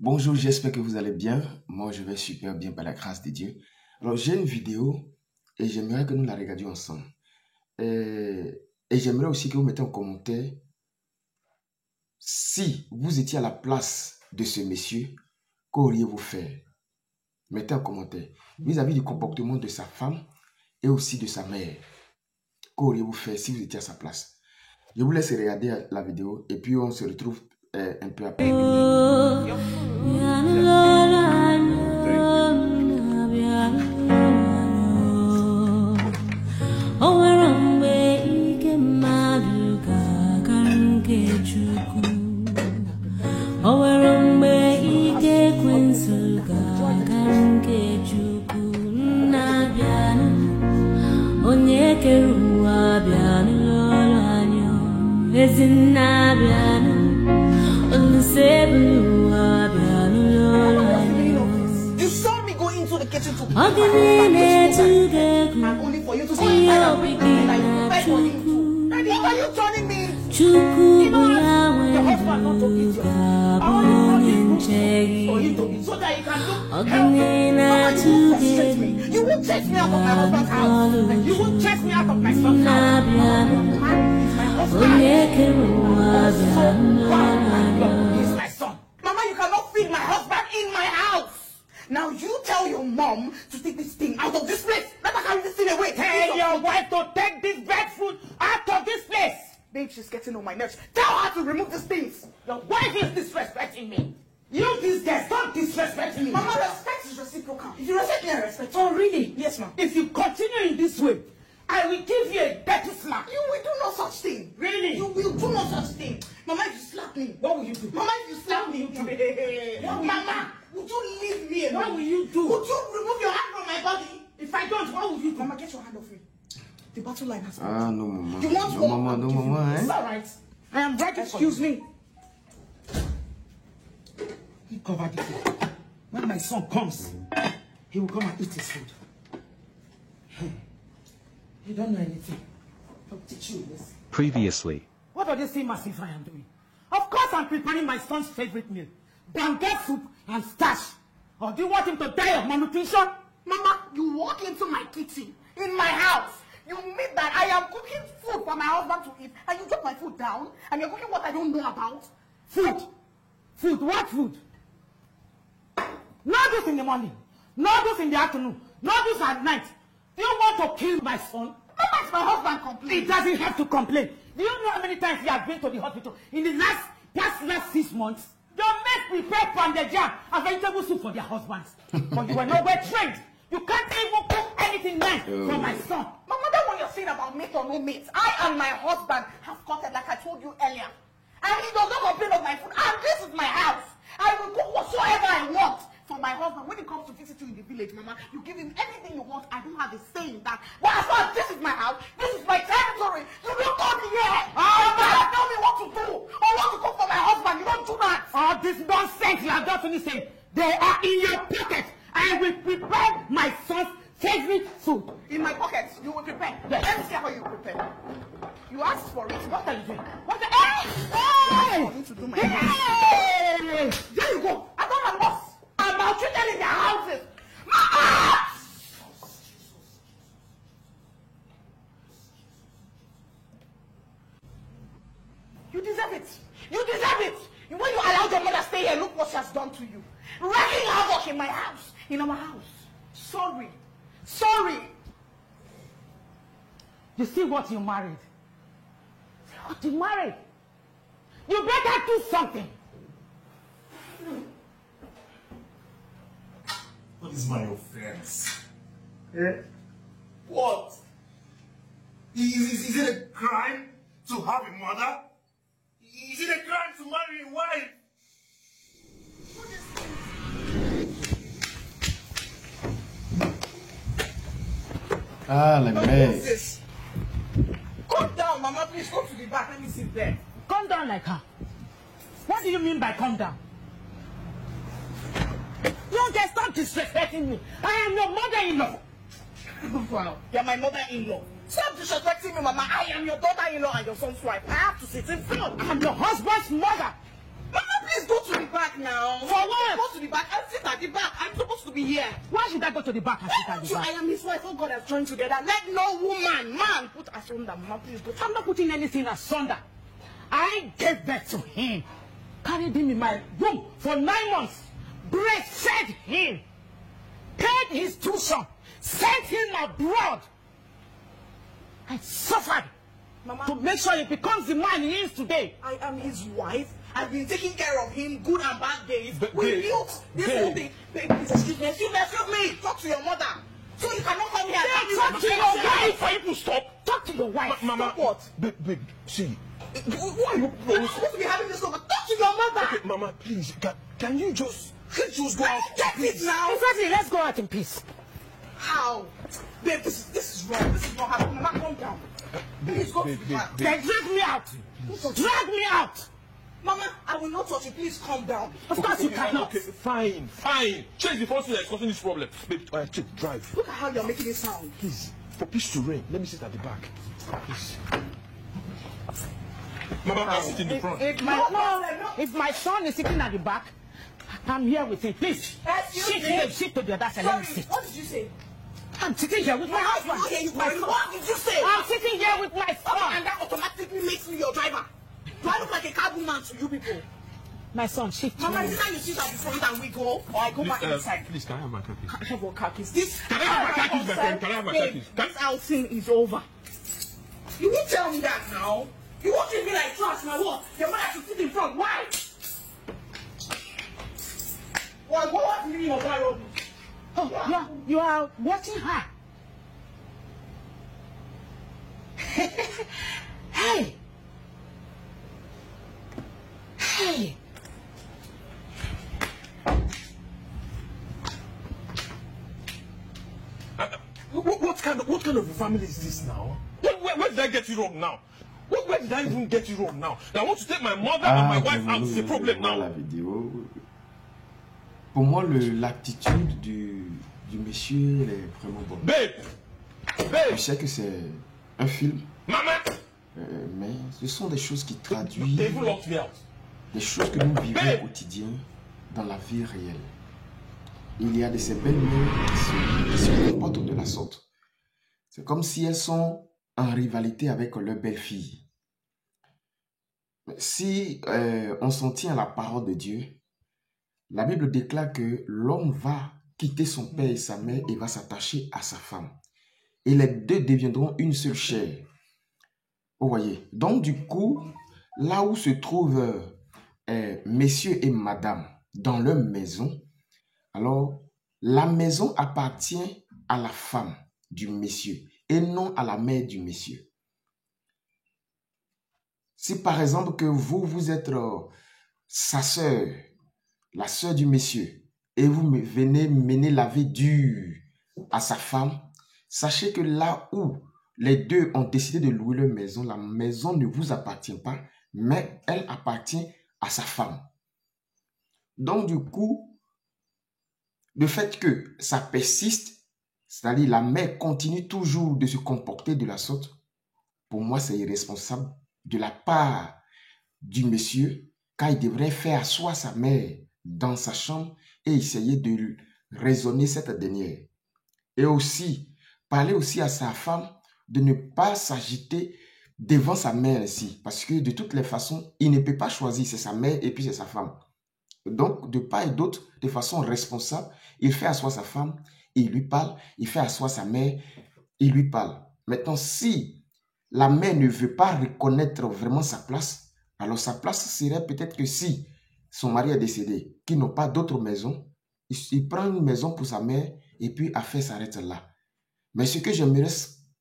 Bonjour, j'espère que vous allez bien. Moi, je vais super bien par la grâce de Dieu. Alors, j'ai une vidéo et j'aimerais que nous la regardions ensemble. Et j'aimerais aussi que vous mettiez en commentaire si vous étiez à la place de ce monsieur, qu'auriez-vous fait? Mettez en commentaire vis-à-vis du comportement de sa femme et aussi de sa mère. Qu'auriez-vous fait si vous étiez à sa place? Je vous laisse regarder la vidéo et puis on se retrouve un peu après. You saw me go into the kitchen to and only for you to say Daddy, are you turning me? You know your husband not talking to you. I want you to for him to be so that he can help me. Mama, you won't frustrate me. You won't chase me out of my husband's house. You won't chase me out of my son's house. He's my husband. He's my son. Mama, you cannot feed my husband in my house. Now you tell your mom to take this thing out of this place. Let her carry this thing away. Tell your wife to take this bad food out of this place. Babe, she's getting on my nerves. Tell her to remove these things. Your wife is disrespecting me. You, this guy, stop disrespecting me. Mama, respect is reciprocal. If you respect me, I respect you. Oh, really? Yes, ma'am. If you continue in this way, I will give you a dirty slap. You will do no such thing. Really? You will do no such thing. Mama, if you slap me, what will you do? Mama, if you slap me, Mama, would you leave me alone? What will you do? Would you remove your hand from my body? If I don't, what will you do? Mama, get your hand off me. The battle line has come. Ah, no, Mama. You want no, Mama, no, Mama, It's all right. I am right. Excuse me. He covered it. When my son comes, he will come and eat his food. You don't know anything. I'll teach you this. Previously. What do they say massive I am doing? Of course I'm preparing my son's favorite meal. Banga soup and starch. Or do you want him to die of malnutrition? Mama, you walk into my kitchen, in my house. You mean that I am cooking food for my husband to eat, and you drop my food down, and you're cooking what I don't know about? Food. Food. What food? Noodles in the morning. Noodles in the afternoon. Noodles at night. Do you want to kill my son? How much my husband complain? He doesn't have to complain. Do you know how many times he has been to the hospital in the last 6 months? Your mates prepare pounded jam and vegetable soup for their husbands. But you were nowhere trained. You can't even cook anything nice for my son. Mama, that's what you're saying about meat or no meat. I and my husband have contact like I told you earlier. And he does not complain of my food. And this is my house. I will cook whatsoever I want for my husband. When he comes to visit you in the village, Mama, you give him anything you want. I don't have a say in that. But as far as this is my house, this is my territory. You don't come here. Mama, tell me what to do. Or what to cook for my husband. You don't do that. Oh, this nonsense you have just finished saying. They are in your pocket. I will prepare my son's favorite food. In my pockets, you will prepare. Yes. Let me see how you prepare. You asked for it. What are you doing? What are you doing? To do my hey! There you go. I don't have boss. I'm maltreated in their houses. You deserve it. You deserve it. When you allowed your mother stay here, look what she has done to you. Wrecking havoc in my house. In our house. Sorry. Sorry. You see what you married? See what you married? You better do something. What is my offense? What? Is it a crime to have a mother? Is it a crime to marry a wife? Ah, la mère. Calm down, Mama. Please go to the back. Let me sit there. Calm down like her. What do you mean by calm down? You guys stop disrespecting me. I am your mother-in-law. Wow. You're my mother-in-law. Stop disrespecting me, Mama. I am your daughter-in-law and your son's wife. I have to sit in front. I'm your husband's mother. Mama, please go to the back now. For what? to the back and sit at the back. I am his wife. Oh God, has joined together. Let no man put asunder. Mama, please go. I'm not putting anything asunder. I gave birth to him. Carried him in my room for 9 months. Breastfed him. Paid his tuition. Sent him abroad. I suffered. Mama, to make sure he becomes the man he is today. I am his wife. I've been taking care of him good and bad days. We built this whole thing. Babe, please excuse me. Talk to your mother. So you cannot come here and Talk to your wife. For you to stop. Talk to your wife. Mama, Stop what? Babe, see. Who are you? You're supposed to be having this over. Talk to your mother. Okay, Mama, please, can you just go out? Get it now. Exactly, let's go out in peace. How? Babe, this is wrong. This is not happening. Mama, calm down. Please go to the back. Then drag me out. Drag me out. Mama, I will not touch you. Please calm down. Of course you cannot. Okay, fine. Change the first thing that's causing this problem. Babe, drive. Look at how you're making it sound. Please, for peace to reign, let me sit at the back. Please. Mama, I'll sit in the front. If my son is sitting at the back, I'm here with him. Please, sit to the other side. Let me sit. What did you say? I'm sitting here with my husband. What did you say? I'm sitting here with my son. And that automatically makes me your driver. Do I look like a cab woman to you people? My son, shift. Mama, is this how you sit at the front and we go? Or I go back inside? Please, can I have my car keys? I have your car keys. This Can I have my car keys, my friend? Can I have my car keys? This outing is over. You won't tell me that now. You won't treat me like trash, my what? Your mother should sit in front. Why? What's the meaning of that rubbish? Oh, you are watching her. Hey. What kind of a family is this now? Where did I get you wrong now? Where did I even get you wrong now? I want to take my mother and my wife out. C'est problème now. La vidéo. Pour moi, l'attitude du monsieur elle est vraiment bonne. Babe! Je sais que c'est un film. Maman! Mais ce sont des choses qui traduisent des choses que nous vivons au quotidien dans la vie réelle. Il y a de ces belles mères qui se comportent de la sorte. C'est comme si elles sont en rivalité avec leur belle-fille. Si on s'en tient à la parole de Dieu, la Bible déclare que l'homme va quitter son père et sa mère et va s'attacher à sa femme. Et les deux deviendront une seule chair. Vous voyez. Donc du coup, là où se trouvent messieurs et madame dans leur maison, alors la maison appartient à la femme du monsieur et non à la mère du monsieur. Si par exemple que vous êtes sa sœur, la sœur du monsieur, et vous venez mener la vie dure à sa femme, sachez que là où les deux ont décidé de louer leur maison, la maison ne vous appartient pas, mais elle appartient à sa femme. Donc du coup, le fait que ça persiste, c'est-à-dire la mère continue toujours de se comporter de la sorte, pour moi c'est irresponsable de la part du monsieur, car il devrait faire asseoir sa mère dans sa chambre et essayer de raisonner cette dernière. Et aussi, parler aussi à sa femme de ne pas s'agiter devant sa mère ici, parce que de toutes les façons, il ne peut pas choisir, c'est sa mère et puis c'est sa femme. Donc, de part et d'autre, de façon responsable, il fait asseoir sa femme, il lui parle, il fait asseoir sa mère, il lui parle. Maintenant, si la mère ne veut pas reconnaître vraiment sa place, alors sa place serait peut-être que si son mari est décédé, qu'ils n'ont pas d'autre maison, il prend une maison pour sa mère et puis l'affaire s'arrête là. Mais ce que j'aimerais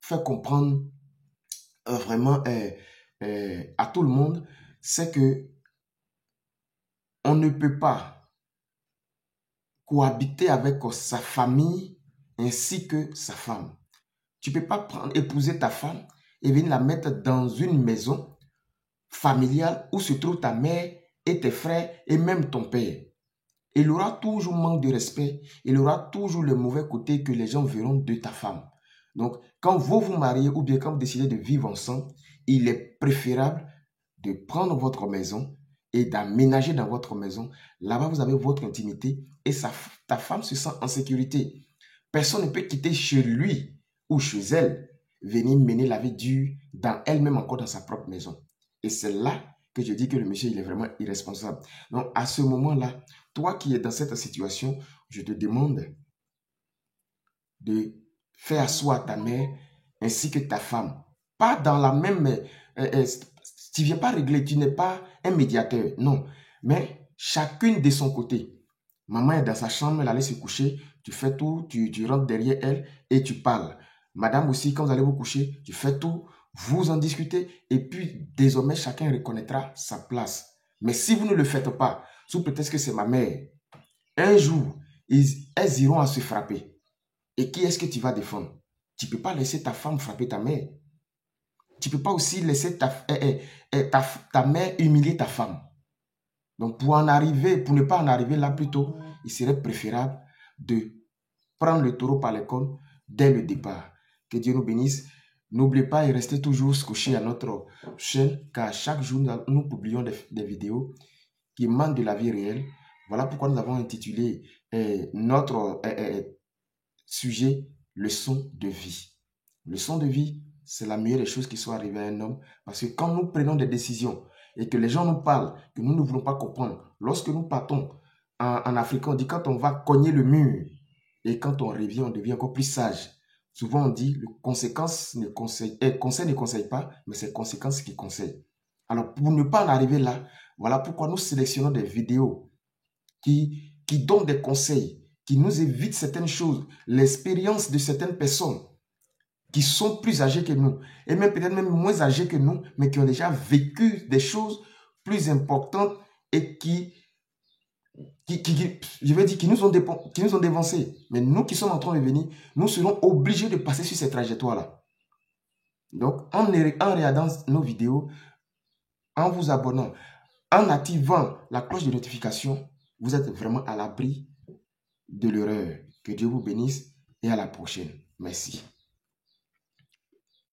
faire comprendre vraiment à tout le monde, c'est que on ne peut pas cohabiter avec sa famille ainsi que sa femme. Tu ne peux pas épouser ta femme et venir la mettre dans une maison familiale où se trouve ta mère et tes frères et même ton père. Il aura toujours manque de respect, il aura toujours le mauvais côté que les gens verront de ta femme. Donc, quand vous vous mariez ou bien quand vous décidez de vivre ensemble, il est préférable de prendre votre maison et d'aménager dans votre maison. Là-bas, vous avez votre intimité et ta femme se sent en sécurité. Personne ne peut quitter chez lui ou chez elle, venir mener la vie dure dans elle-même encore dans sa propre maison. Et c'est là que je dis que le monsieur, il est vraiment irresponsable. Donc, à ce moment-là, toi qui es dans cette situation, je te demande de faire asseoir ta mère ainsi que ta femme. Pas dans la même... tu ne viens pas régler, tu n'es pas un médiateur, non. Mais chacune de son côté. Maman est dans sa chambre, elle allait se coucher, tu fais tout, tu rentres derrière elle et tu parles. Madame aussi, quand vous allez vous coucher, tu fais tout, vous en discutez et puis désormais chacun reconnaîtra sa place. Mais si vous ne le faites pas, sous prétexte que c'est ma mère, un jour, elles iront à se frapper. Et qui est-ce que tu vas défendre? Tu ne peux pas laisser ta femme frapper ta mère. Tu ne peux pas aussi laisser ta mère humilier ta femme. Donc, pour ne pas en arriver là plus tôt, il serait préférable de prendre le taureau par les cornes dès le départ. Que Dieu nous bénisse. N'oubliez pas et restez toujours scotchés à notre chaîne, car chaque jour, nous publions des vidéos qui émanent de la vie réelle. Voilà pourquoi nous avons intitulé notre sujet « Leçon de vie ». Leçon de vie, c'est la meilleure des choses qui soit arrivée à un homme, parce que quand nous prenons des décisions, et que les gens nous parlent, que nous ne voulons pas comprendre. Lorsque nous partons en Afrique, on dit quand on va cogner le mur et quand on revient, on devient encore plus sage. Souvent on dit le conseil ne conseille pas, mais c'est conséquence qui conseille. Alors pour ne pas en arriver là, voilà pourquoi nous sélectionnons des vidéos qui donnent des conseils, qui nous évitent certaines choses, l'expérience de certaines personnes qui sont plus âgés que nous, et même peut-être même moins âgés que nous, mais qui ont déjà vécu des choses plus importantes et qui nous ont dévancés. Mais nous qui sommes en train de venir, nous serons obligés de passer sur ces trajectoires-là. Donc, en regardant nos vidéos, en vous abonnant, en activant la cloche de notification, vous êtes vraiment à l'abri de l'erreur. Que Dieu vous bénisse et à la prochaine. Merci.